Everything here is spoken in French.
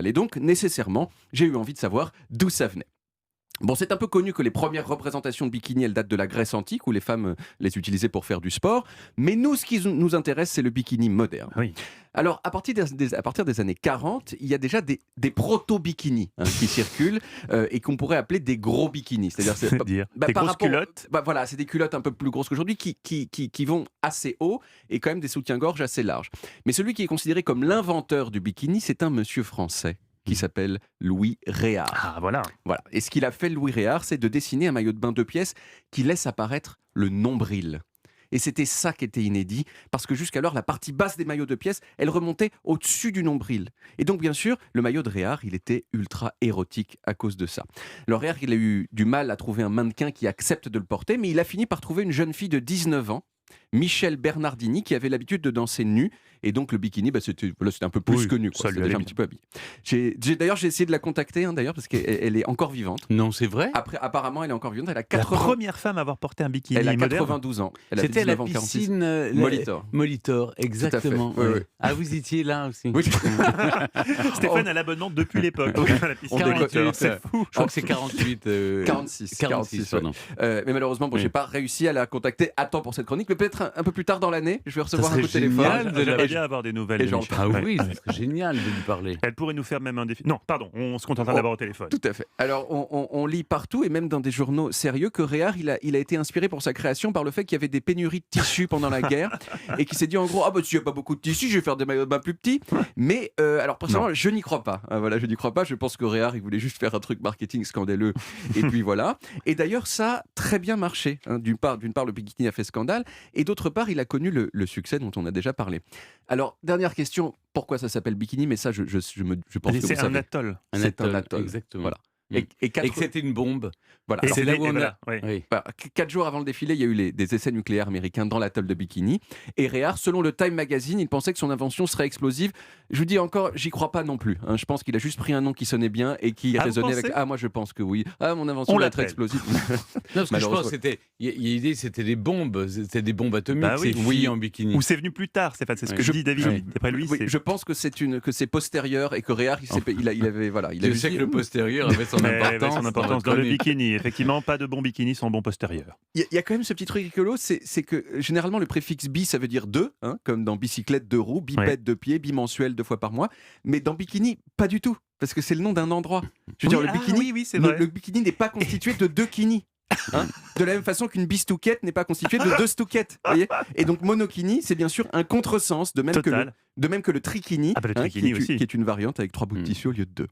Et donc, nécessairement, j'ai eu envie de savoir d'où ça venait. Bon, c'est un peu connu que les premières représentations de bikini, elles datent de la Grèce antique, où les femmes les utilisaient pour faire du sport. Mais nous, ce qui nous intéresse, c'est le bikini moderne. Oui. Alors, à partir des années 40, il y a déjà des proto-bikinis qui circulent et qu'on pourrait appeler des gros bikinis. C'est-à-dire des par grosses culottes. Voilà, c'est des culottes un peu plus grosses qu'aujourd'hui qui vont assez haut et quand même des soutiens-gorge assez larges. Mais celui qui est considéré comme l'inventeur du bikini, c'est un monsieur français qui s'appelle Louis Réard. Ah, voilà. Voilà. Et ce qu'il a fait, Louis Réard, c'est de dessiner un maillot de bain 2 pièces qui laisse apparaître le nombril. Et c'était ça qui était inédit, parce que jusqu'alors, la partie basse des maillots de pièces, elle remontait au-dessus du nombril. Et donc, bien sûr, le maillot de Réard, il était ultra érotique à cause de ça. Alors, Réard, il a eu du mal à trouver un mannequin qui accepte de le porter, mais il a fini par trouver une jeune fille de 19 ans, Michel Bernardini, qui avait l'habitude de danser nue. Et donc, le bikini, c'était un peu plus que nu. ça lui C'était allait déjà un bien. petit peu habillé. D'ailleurs, j'ai essayé de la contacter, parce qu'elle est encore vivante. Non, c'est vrai. Après, apparemment, elle est encore vivante. Elle a La 80, première femme à avoir porté un bikini elle a moderne. 92 ans. Elle avait C'était à la 19 ans, 46. piscine Molitor. Molitor, exactement. Oui, ouais. oui. Ah, vous étiez là aussi. Oui. Stéphane a l'abonnement depuis l'époque. À la piscine On déconne. Molitor, c'est fou. Je crois que c'est 48. 46. 46, pardon. Mais malheureusement, Oui. j'ai pas réussi à la contacter à temps pour cette chronique. Mais peut-être un peu plus tard dans l'année, je vais recevoir un coup de serait téléphone. génial de la- J'aimerais bien avoir des nouvelles. et de j'en Michel. Ah Ouais. oui, c'est génial de lui parler. Elle pourrait nous faire même un défi. Non, pardon, on se contentera d'abord au téléphone. Tout à fait. Alors, on lit partout, et même dans des journaux sérieux, que Réard, il a été inspiré pour sa création par le fait qu'il y avait des pénuries de tissus pendant la guerre, et qu'il s'est dit en gros, s'il n'y a pas beaucoup de tissus, je vais faire des maillots de bain plus petits. Mais, alors, personnellement, je n'y crois pas. Voilà, je n'y crois pas. Je pense que Réard, il voulait juste faire un truc marketing scandaleux, et puis voilà. Et d'ailleurs, ça a très bien marché. D'une part, le bikini a fait scandale, et d'autre part, il a connu le succès dont on a déjà parlé. Alors, dernière question, pourquoi ça s'appelle bikini? Mais ça, je pense que vous C'est un savez. atoll. C'est un atoll. Exactement. Voilà. Mm. Et Et que c'était une bombe. voilà. Et Alors, c'est là où on a. Oui. Oui. 4 jours avant le défilé, il y a eu des essais nucléaires américains dans l'atoll de Bikini. Et Réard, selon le Time Magazine, il pensait que son invention serait explosive. Je vous dis encore, j'y crois pas non plus. Je pense qu'il a juste pris un nom qui sonnait bien et qui Ah, vous résonnait avec. pensez Ah, moi je pense que oui. Ah, mon invention On va être l'appelle. explosive. Non, parce que je pense Malheureusement. que c'était. Il y a l'idée, c'était des bombes. C'était des bombes atomiques. Bah oui. Ces filles en bikini. Ou c'est venu plus tard, Stéphane, c'est ce que Je- dit David. oui. D'après lui, Oui, c'est. je pense que c'est postérieur et que Réard, il avait voilà, il Je avait sais dit- que le postérieur avait son Mais, ouais, importance. son importance dans le bikini. Effectivement, pas de bons bikinis sans bons postérieurs. Il y a quand même ce petit truc rigolo, c'est que généralement le préfixe bi, ça veut dire deux, comme dans bicyclette, 2 roues, bipède, Ouais. 2 pieds, bimensuel, 2 fois par mois. Mais dans bikini, pas du tout, parce que c'est le nom d'un endroit. Je veux dire, le bikini, oui, c'est vrai. le bikini n'est pas constitué de 2 kinis. De la même façon qu'une bistouquette n'est pas constituée de 2 stouquettes. Voyez, et donc monokini, c'est bien sûr un contresens, de même Total. que le trikini, Ah bah, le trikini qui aussi. est une variante avec 3 bouts de tissu au lieu de 2.